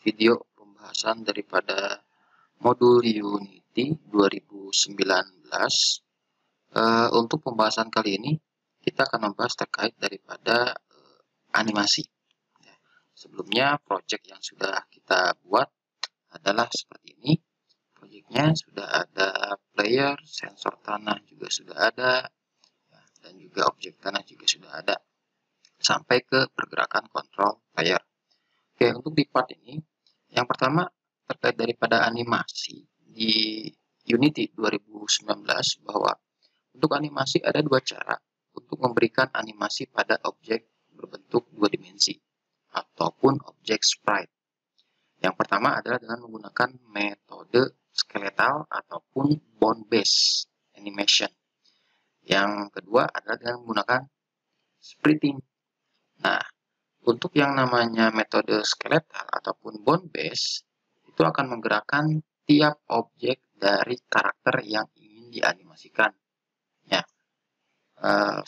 video pembahasan daripada modul Unity 2019. Untuk pembahasan kali ini kita akan membahas terkait daripada animasi. Sebelumnya project yang sudah kita buat adalah seperti ini. Projectnya sudah ada player, sensor tanah juga sudah ada, dan juga objek tanah juga sudah ada, sampai ke pergerakan kontrol player. Oke, untuk di part ini, yang pertama terkait daripada animasi di Unity 2019, bahwa untuk animasi ada dua cara untuk memberikan animasi pada objek berbentuk dua dimensi ataupun objek sprite. Yang pertama adalah dengan menggunakan metode skeletal ataupun bone based animation. Yang kedua adalah dengan menggunakan splitting. Nah, untuk yang namanya metode skeletal ataupun bone based itu akan menggerakkan tiap objek dari karakter yang ingin dianimasikan. Ya,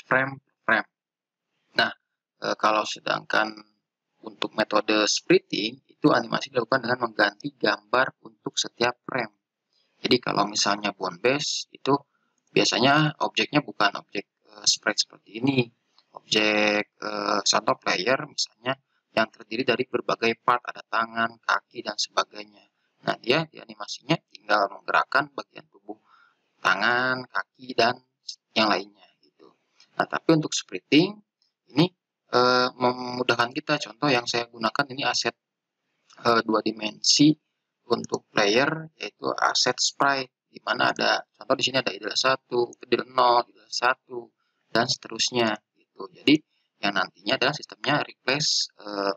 frame. Nah, kalau sedangkan untuk metode splitting itu animasi dilakukan dengan mengganti gambar untuk setiap frame. Jadi kalau misalnya bone based itu biasanya objeknya bukan objek sprite seperti ini. Objek contoh player misalnya yang terdiri dari berbagai part, ada tangan, kaki, dan sebagainya. Nah, dia di animasinya tinggal menggerakkan bagian tubuh tangan, kaki, dan yang lainnya gitu. Nah, tapi untuk splitting ini memudahkan kita. Contoh yang saya gunakan ini aset dua dimensi untuk player, yaitu aset sprite, di mana ada contoh di sini ada idle 1, idle 0, idle 1, dan seterusnya gitu. Jadi yang nantinya adalah sistemnya replace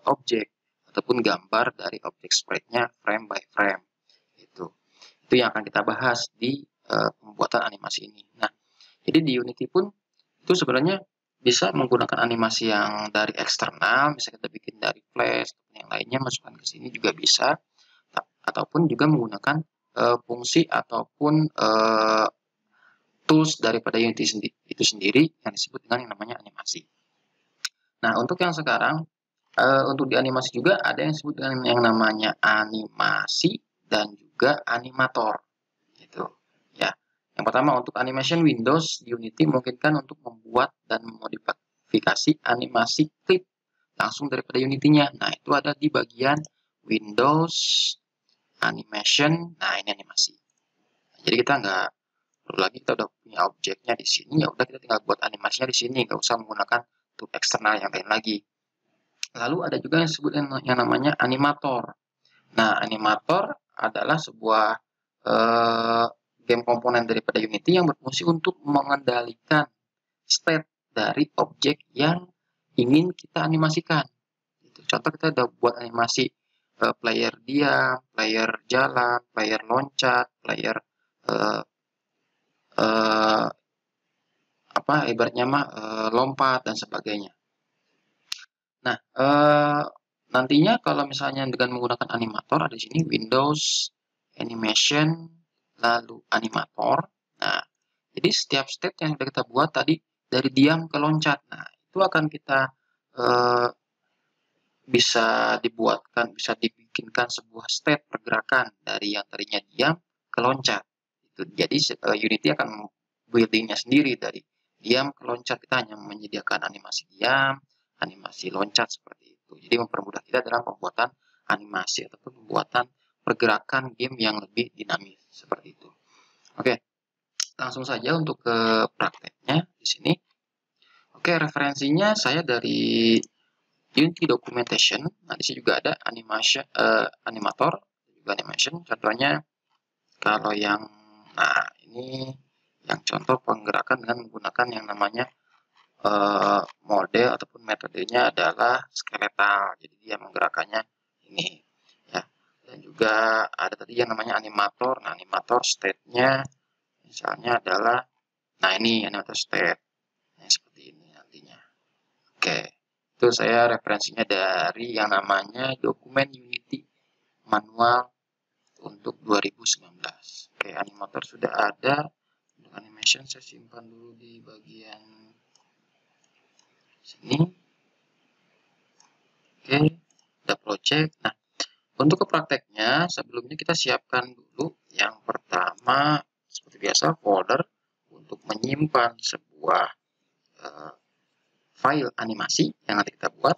objek ataupun gambar dari objek sprite-nya frame by frame gitu. Itu yang akan kita bahas di pembuatan animasi ini. Nah, jadi di Unity pun itu sebenarnya bisa menggunakan animasi yang dari eksternal, bisa kita bikin dari Flash, yang lainnya masukkan ke sini juga bisa, ataupun juga menggunakan fungsi ataupun tools daripada Unity itu sendiri yang disebut dengan yang namanya animasi. Nah, untuk yang sekarang, untuk di animasi juga ada yang disebut dengan yang namanya animasi dan juga animator, gitu. Ya. Yang pertama, untuk animation Windows di Unity memungkinkan untuk membuat dan memodifikasi animasi klip langsung daripada Unity-nya. Nah, itu ada di bagian Windows Animation. Nah, ini animasi. Jadi kita nggak perlu lagi, kita udah punya objeknya di sini, ya udah kita tinggal buat animasinya di sini, nggak usah menggunakan tool eksternal yang lain lagi. Lalu ada juga yang disebut yang namanya animator. Nah, animator adalah sebuah game komponen daripada Unity yang berfungsi untuk mengendalikan state dari objek yang ingin kita animasikan. Contoh kita udah buat animasi player diam, player jalan, player loncat, player ibaratnya lompat dan sebagainya. Nah, nantinya kalau misalnya dengan menggunakan animator, ada di sini Windows Animation, lalu animator. Nah, jadi setiap step yang sudah kita buat tadi dari diam ke loncat. Nah, itu akan kita bisa dibikinkan sebuah step pergerakan dari yang tadinya diam ke loncat. Jadi Unity akan buildingnya sendiri dari diam ke loncat. Kita hanya menyediakan animasi diam, animasi loncat seperti itu. Jadi mempermudah kita dalam pembuatan animasi ataupun pembuatan pergerakan game yang lebih dinamis seperti itu. Oke, langsung saja untuk ke prakteknya di sini. Oke, referensinya saya dari Unity Documentation. Nah, di sini juga ada animation, animator, juga animation. Contohnya kalau yang, nah ini yang contoh penggerakan dengan menggunakan yang namanya model ataupun metodenya adalah skeletal. Jadi dia menggerakkannya ini, ya. Dan juga ada tadi yang namanya animator. Nah, animator state-nya misalnya adalah, nah ini animator state, nah, seperti ini nantinya. Oke, itu saya referensinya dari yang namanya dokumen Unity manual untuk 2019. Oke, animator sudah ada. Untuk animation saya simpan dulu di bagian sini. Oke, ada project. Nah, Untuk ke prakteknya, sebelumnya kita siapkan dulu yang pertama seperti biasa folder untuk menyimpan sebuah file animasi yang nanti kita buat.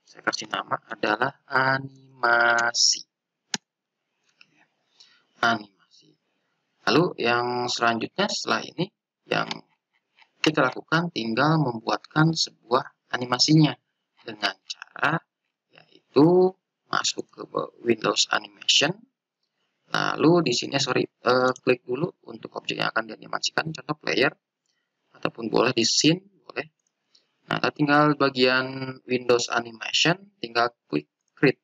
Saya kasih nama adalah animasi. Lalu yang selanjutnya setelah ini yang kita lakukan tinggal membuatkan sebuah animasinya dengan cara yaitu masuk ke Windows Animation. Lalu di sini klik dulu untuk objek yang akan dianimasikan, contoh player ataupun boleh di scene boleh. Nah, tinggal bagian Windows Animation tinggal klik create.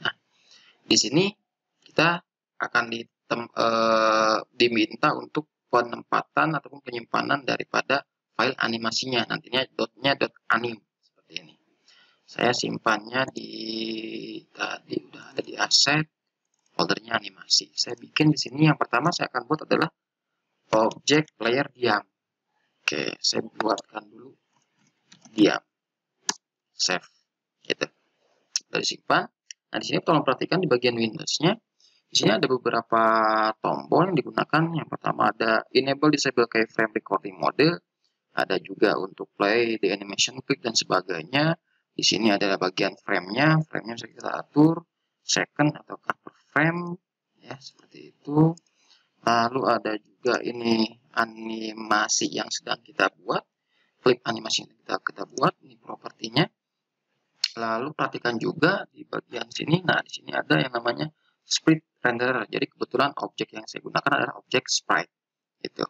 Nah, di sini kita akan diminta untuk penempatan ataupun penyimpanan daripada file animasinya, nantinya dotnya .anim seperti ini. Saya simpannya tadi udah ada di aset, foldernya animasi. Saya bikin di sini yang pertama saya akan buat adalah objek player diam. Oke, saya buatkan dulu diam, save, gitu. Dari simpan. Nah, di sini tolong perhatikan di bagian Windows-nya. Di sini ada beberapa tombol yang digunakan. Yang pertama ada enable disable keyframe recording mode, ada juga untuk play the animation click dan sebagainya. Di sini adalah bagian frame-nya bisa kita atur second atau per frame ya, seperti itu. Lalu ada juga ini animasi yang sedang kita buat, klip animasi yang kita buat, ini propertinya. Lalu perhatikan juga di bagian sini, nah di sini ada yang namanya sprite renderer. Jadi kebetulan objek yang saya gunakan adalah objek sprite. Gitu.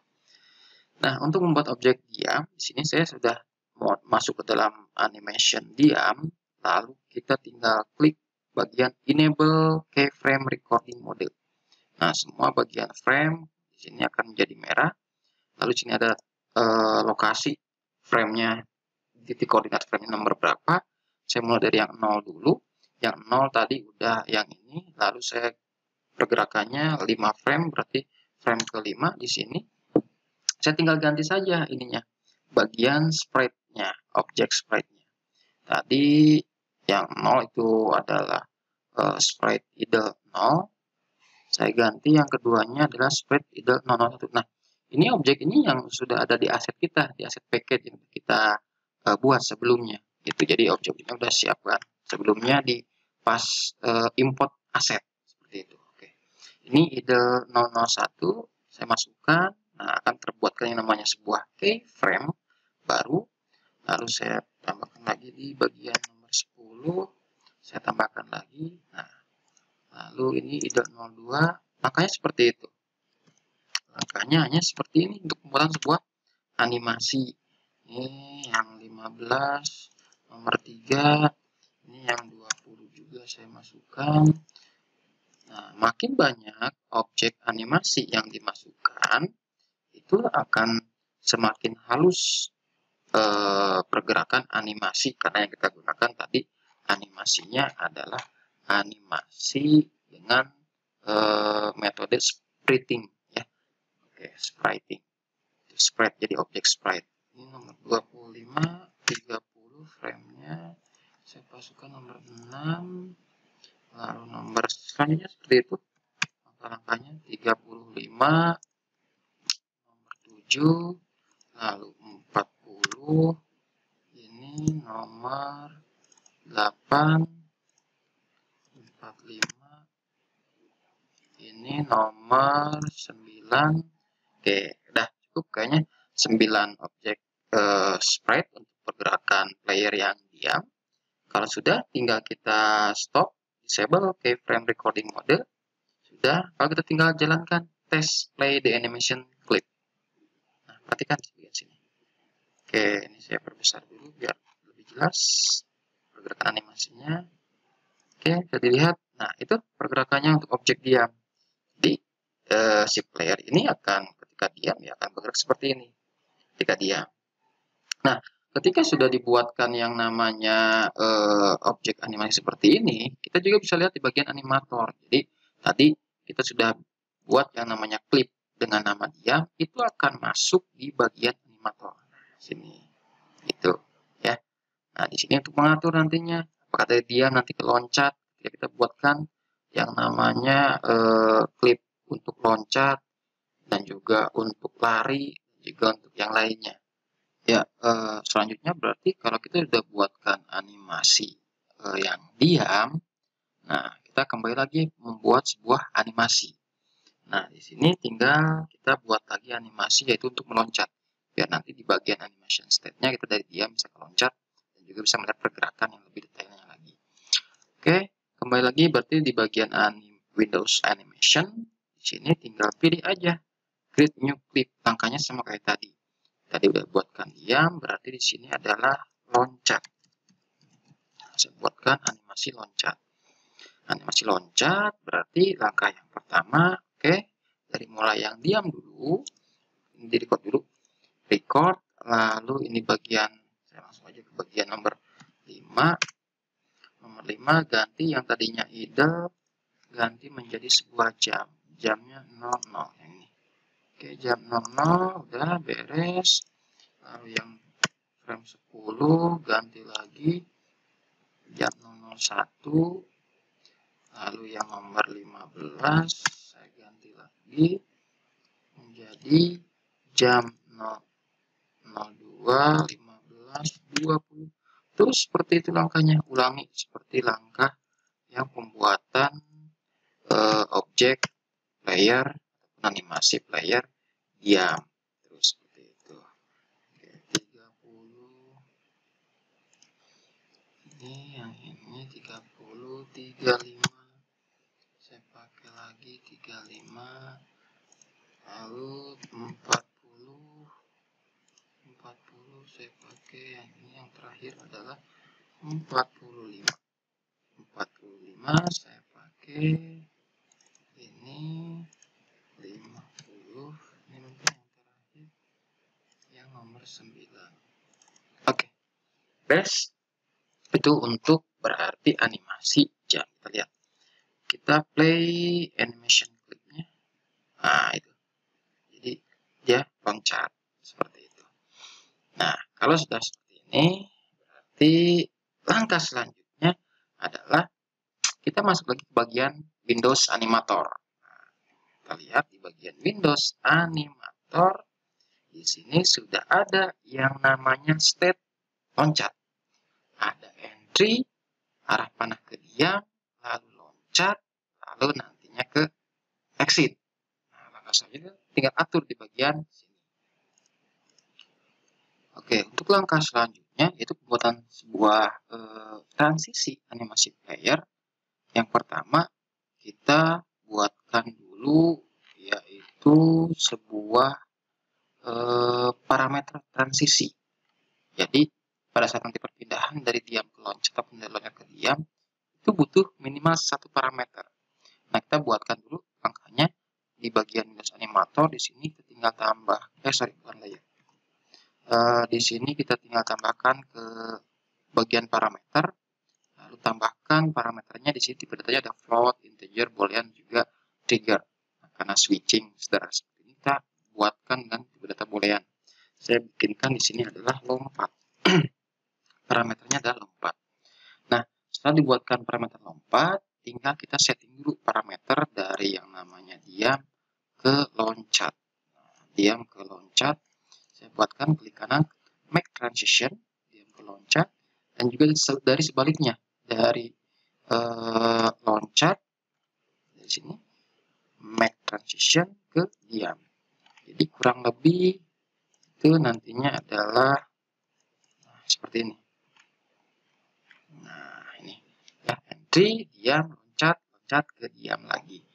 Nah, untuk membuat objek diam, di sini saya sudah mau masuk ke dalam animation diam, lalu kita tinggal klik bagian enable keyframe recording mode. Nah, semua bagian frame di sini akan menjadi merah. Lalu di sini ada lokasi frame-nya, titik koordinat frame-nya nomor berapa. Saya mulai dari yang 0 dulu. Yang 0 tadi udah yang ini, lalu saya pergerakannya 5 frame, berarti frame ke-5 di sini. Saya tinggal ganti saja ininya, bagian sprite-nya, objek sprite-nya. Tadi yang 0 itu adalah sprite idle 0. Saya ganti yang keduanya adalah sprite idle 001. Nah, ini objek ini yang sudah ada di aset kita, di aset package yang kita buat sebelumnya. Gitu. Jadi objek-objeknya sudah siapkan sebelumnya di pas import aset seperti itu. Oke. Ini idle 001 saya masukkan. Nah, akan terbuatkan yang namanya sebuah keyframe baru. Lalu saya tambahkan lagi di bagian nomor 10. Saya tambahkan lagi. Nah, lalu ini idle 02. Makanya seperti itu. Langkahnya hanya seperti ini untuk pembuatan sebuah animasi. Ini yang 15, nomor 3. Ini yang 20 juga saya masukkan. Nah, makin banyak objek animasi yang dimasukkan, itu akan semakin halus pergerakan animasi, karena yang kita gunakan tadi animasinya adalah animasi dengan metode spriting ya. Oke, spriting. Sprite jadi objek sprite. Ini nomor 25, 30 frame-nya saya masukkan nomor 6. Lalu nomor selanjutnya seperti itu. Langkah-langkahnya 35, nomor 7, lalu 40, ini nomor 8, 45, ini nomor 9. Oke, udah cukup kayaknya 9 objek sprite untuk pergerakan player yang diam. Kalau sudah, tinggal kita stop, disable keyframe recording mode. Sudah, kalau kita tinggal jalankan tes play the animation clip. Nah, perhatikan di sini. Oke, ini saya perbesar dulu biar lebih jelas pergerakan animasinya. Oke, bisa dilihat. Nah, itu pergerakannya untuk objek diam. Jadi, si player ini akan ketika diam, ya akan bergerak seperti ini ketika diam. Nah, ketika sudah dibuatkan yang namanya objek animasi seperti ini, kita juga bisa lihat di bagian animator. Jadi, tadi kita sudah buat yang namanya klip dengan nama diam, itu akan masuk di bagian animator. Sini. Itu, ya. Nah, di sini untuk mengatur nantinya, apakah tadi diam nanti keloncat, kita buatkan yang namanya klip untuk loncat dan juga untuk lari, juga untuk yang lainnya. Ya, selanjutnya berarti kalau kita sudah buatkan animasi yang diam, nah kita kembali lagi membuat sebuah animasi. Nah, di sini tinggal kita buat lagi animasi yaitu untuk meloncat. Biar nanti di bagian animation state-nya kita dari diam bisa meloncat dan juga bisa melihat pergerakan yang lebih detailnya lagi. Oke, kembali lagi berarti di bagian Windows Animation. Di sini tinggal pilih aja create new clip. Langkahnya sama kayak tadi. Tadi udah buatkan diam, berarti di sini adalah loncat. Saya buatkan animasi loncat. Animasi loncat berarti langkah yang pertama, oke, dari mulai yang diam dulu, ini di record dulu, record, lalu ini bagian, saya langsung aja ke bagian nomor 5, nomor 5 ganti yang tadinya idle, ganti menjadi sebuah jam, jamnya 00, yang ini, oke, jam 00, udah beres, lalu yang frame 10, ganti lagi, jam 01, lalu yang nomor 15 saya ganti lagi menjadi jam 02, 15, 20. Terus seperti itu langkahnya. Ulangi seperti langkah yang pembuatan objek player ataupun animasi player diam. Terus seperti itu. Oke, 30. Ini 30, 35. Saya pakai lagi 35, lalu 40 saya pakai yang ini, yang terakhir adalah 45 saya pakai ini 50, ini mungkin yang terakhir yang nomor 9. Oke, beres. Itu untuk berarti animasi jam. Kita lihat, kita play animation clipnya. Nah, itu. Jadi dia loncat seperti itu. Nah, kalau sudah seperti ini, berarti langkah selanjutnya adalah kita masuk lagi ke bagian Windows Animator. Nah, kita lihat di bagian Windows Animator, di sini sudah ada yang namanya state loncat. Ada entry, arah panah ke diam, lalu loncat, lalu nantinya ke exit. Nah, langkah selanjutnya tinggal atur di bagian sini. Oke, untuk langkah selanjutnya yaitu pembuatan sebuah transisi animasi player. Yang pertama kita buatkan dulu yaitu sebuah parameter transisi. Jadi pada saat nanti perpindahan dari diam ke loncat ataupun dari loncat ke diam itu butuh minimal satu parameter. Nah, kita buatkan dulu langkahnya di bagian Windows Animator. Di sini kita tinggal tambah, bukan layer. Di sini kita tinggal tambahkan ke bagian parameter, lalu tambahkan parameternya. Di sini tipe datanya ada float, integer, boolean, juga trigger. Nah, karena switching sederhana seperti ini, kita buatkan dengan tipe data boolean. Saya bikinkan di sini adalah lompat. Parameternya adalah lompat. Nah, setelah dibuatkan parameter lompat, tinggal kita setting dulu parameter dari yang namanya diam ke loncat. Nah, diam ke loncat, saya buatkan klik kanan make transition diam ke loncat, dan juga dari sebaliknya dari loncat dari sini make transition ke diam. Jadi kurang lebih itu nantinya adalah seperti ini. Nah, ini ya, entry, diam, loncat, loncat ke diam lagi.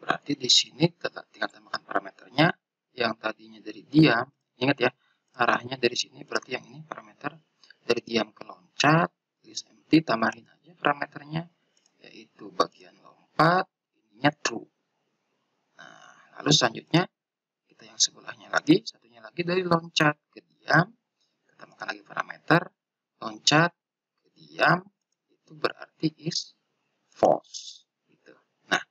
Berarti di sini kita tinggal tambahkan parameternya yang tadinya dari diam. Ingat ya, arahnya dari sini, berarti yang ini parameter dari diam ke loncat, list empty, tambahin aja parameternya, yaitu bagian lompat, ininya true. Nah, lalu selanjutnya, kita yang sebelahnya lagi, satunya lagi dari loncat ke diam, kita tambahkan lagi parameter, loncat ke diam, itu berarti is false. Gitu. Nah,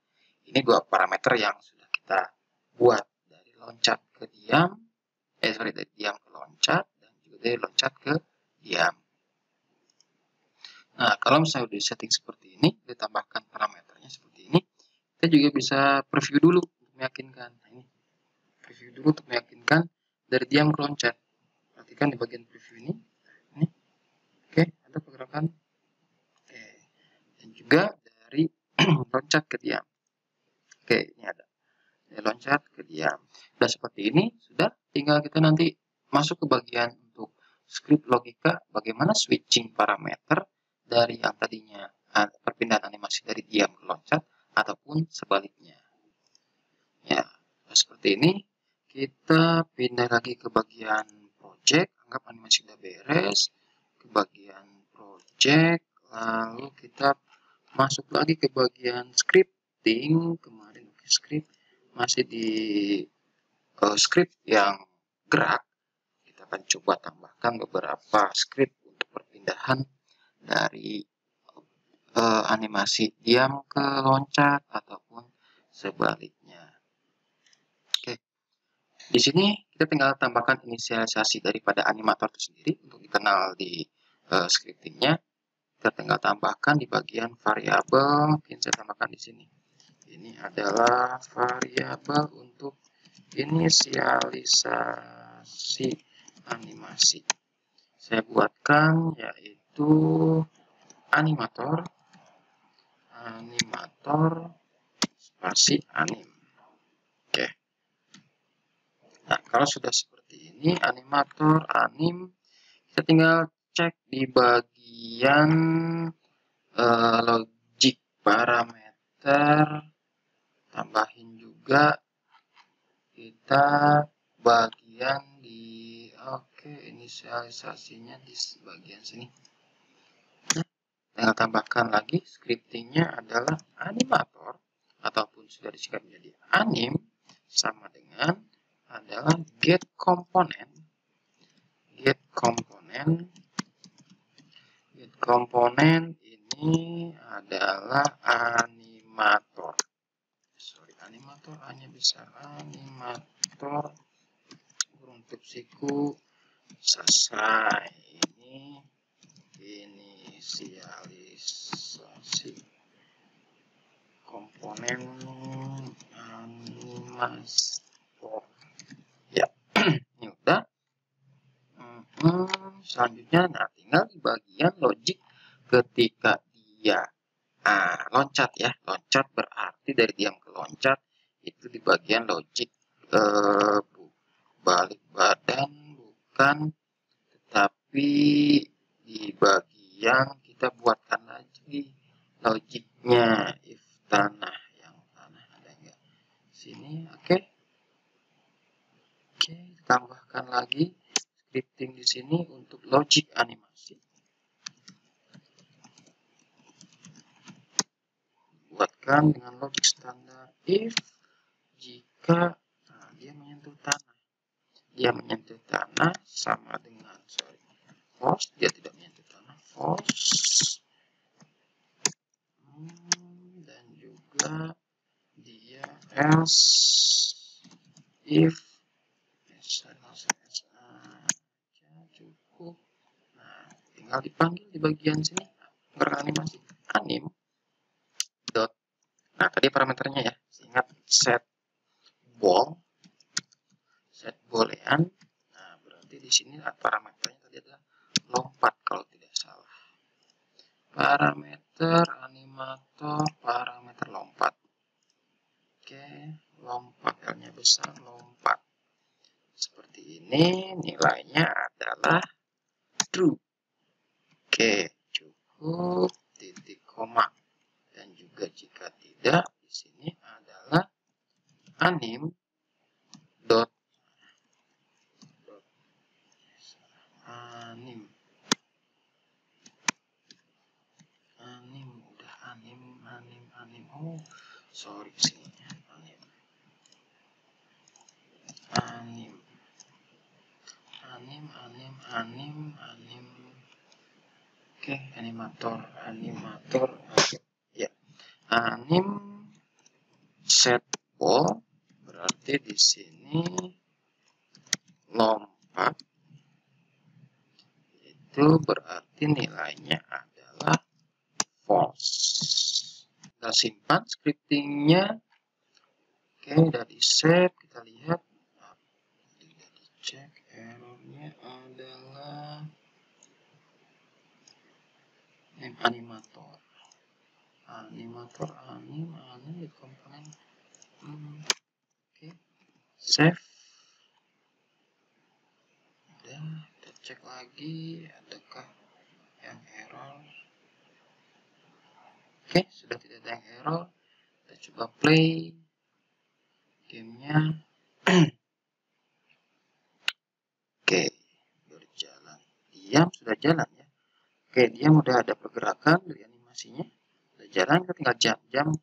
ini dua parameter yang sudah kita buat dari loncat ke diam, dari diam ke loncat, dan juga dari loncat ke diam. Nah, kalau misalnya udah setting seperti ini, ditambahkan parameternya seperti ini, kita juga bisa preview dulu untuk meyakinkan. Nah, ini preview dulu untuk meyakinkan dari diam ke loncat. Perhatikan di bagian preview ini. Oke, ada pergerakan. Oke, dan juga dari loncat ke diam. Oke, ini ada. Dari loncat ke diam. Dan seperti ini, sudah tinggal kita nanti masuk ke bagian untuk script logika, bagaimana switching parameter dari yang tadinya perpindahan animasi dari diam ke loncat, ataupun sebaliknya. Ya, seperti ini. Kita pindah lagi ke bagian project, anggap animasi sudah beres, ke bagian project, lalu kita masuk lagi ke bagian scripting. Kemarin script masih di script yang gerak. Kita akan coba tambahkan beberapa script untuk perpindahan dari animasi diam ke loncat ataupun sebaliknya. Oke. Di sini kita tinggal tambahkan inisialisasi daripada animator itu sendiri untuk dikenal di scriptingnya. Kita tinggal tambahkan di bagian variabel. Mungkin saya tambahkan di sini. Ini adalah variabel untuk inisialisasi animasi. Saya buatkan yaitu animator spasi anim. Oke. Nah, kalau sudah seperti ini, animator, anim, kita tinggal cek di bagian logic parameter, tambahin juga kita bagian di inisialisasinya di bagian sini. Nah, tinggal tambahkan lagi scriptingnya adalah animator ataupun sudah disingkat menjadi anim sama dengan adalah get komponen ini adalah animator. Animator hanya bisa animator untuk siku selesai. Ini inisialisasi komponen animator. Ya, ini udah. Selanjutnya, nah tinggal di bagian logic ketika dia loncat ya, loncat berarti dari diam ke loncat itu di bagian logic balik badan bukan, tetapi di bagian kita buatkan lagi logiknya if tanah ada enggak sini. Oke, tambahkan lagi scripting di sini untuk logic animasi. Buatkan dengan logik standar if jika dia menyentuh tanah sama dengan false, dia tidak menyentuh tanah, false. Dan juga dia else if cukup. Nah, tinggal dipanggil di bagian sini beranimasi anim dot. Nah, tadi parameternya ya, ingat set boolean. Nah, berarti di sini parameternya tadi adalah lompat kalau tidak salah. Parameter animator, parameter lompat. Oke, lompat L-nya besar, lompat. Seperti ini, nilainya adalah true. Oke, cukup titik koma. Dan juga jika tidak, di sini adalah anim dot anim udah anim. Oh, sorry sih, anim. Oke, animator ya, anim set ball berarti di sini lompat, itu berarti nilainya adalah kita simpan scriptingnya. Oke, udah di save, kita lihat. Udah dicek, errornya adalah name animator. Anim di komponen. Oke, save. Udah, kita cek lagi, adakah yang error. Oke, sudah tidak ada yang error. Kita coba play gamenya. Oke, berjalan. Diam sudah jalan ya. Oke, diam udah ada pergerakan dari animasinya. Udah jalan, kita tinggal jam.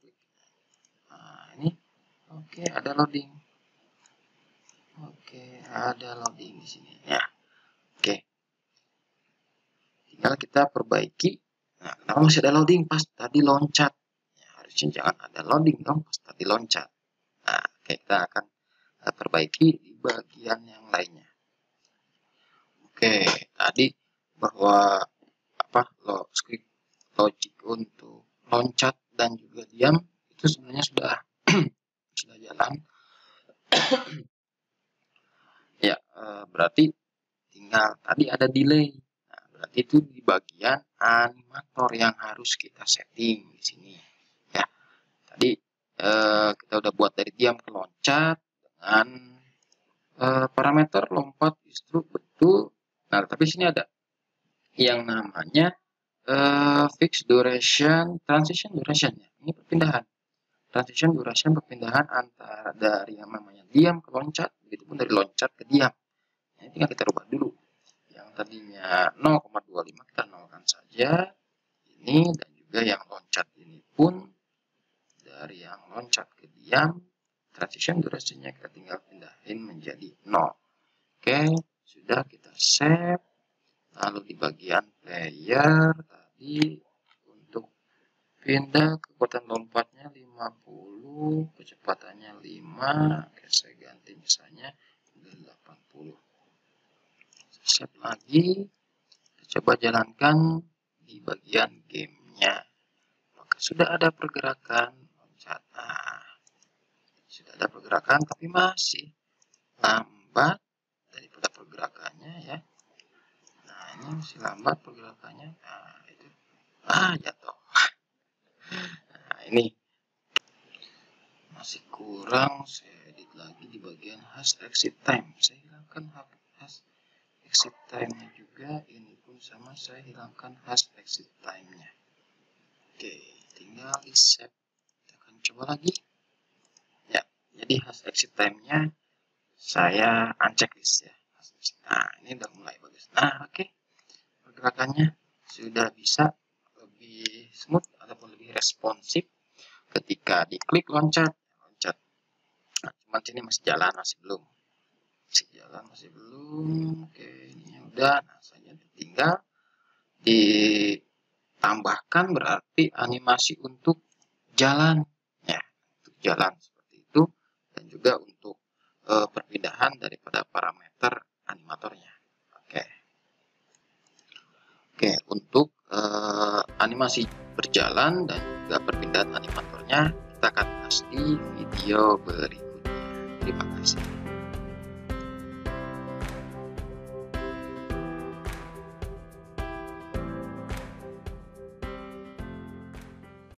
Nah, ini. Oke, ada loading. Oke, ada loading di sini ya. Oke. Tinggal kita perbaiki. Nah, kenapa masih ada loading pas tadi loncat? Ya, harusnya jangan ada loading dong pas tadi loncat. Nah, oke, kita akan perbaiki di bagian yang lainnya. Oke, tadi bahwa script logic untuk loncat dan juga diam itu sebenarnya sudah sudah jalan. Ya, berarti tinggal tadi ada delay. Nah, berarti itu di bagian animator yang harus kita setting di sini. Ya, tadi kita udah buat dari diam ke loncat dengan parameter lompat justru betul. Nah, tapi sini ada yang namanya fixed duration, transition duration ya. Ini perpindahan. Transition duration perpindahan antara dari yang namanya diam ke loncat, begitupun dari loncat ke diam. Nah, tinggal kita rubah dulu. Yang tadinya 0,25 kita nolkan saja. Ini dan juga yang loncat ini pun dari yang loncat ke diam, transition durasinya kita tinggal pindahin menjadi 0. Oke, sudah kita save. Lalu di bagian player tadi untuk pindah kekuatan lompatnya 50, kecepatannya 5. Oke, saya ganti misalnya 80. Save lagi. Kita coba jalankan di bagian gamenya. Maka sudah ada pergerakan loncat. Nah, sudah ada pergerakan tapi masih lambat daripada pergerakannya ya. Nah, ini masih lambat pergerakannya. Nah, itu jatuh. Nah, ini masih kurang. Saya edit lagi di bagian hash exit time. Saya hilangkan hash exit time-nya juga. Ini pun sama, saya hilangkan hash exit time-nya. Oke, tinggal di save. Kita akan coba lagi. Ya, jadi hash exit time-nya saya unchecklist ya. Nah, ini udah mulai bagus. Nah, oke. Pergerakannya sudah bisa lebih smooth ataupun lebih responsif ketika diklik loncat. Nah, cuman sini masih jalan, masih belum. Oke, ini udah. Nah, saya tinggal ditambahkan berarti animasi untuk jalan ya, untuk jalan seperti itu, dan juga untuk perpindahan daripada parameter animatornya. Oke, untuk animasi berjalan dan juga perpindahan animatornya kita akan bahas di video berikutnya. Terima kasih.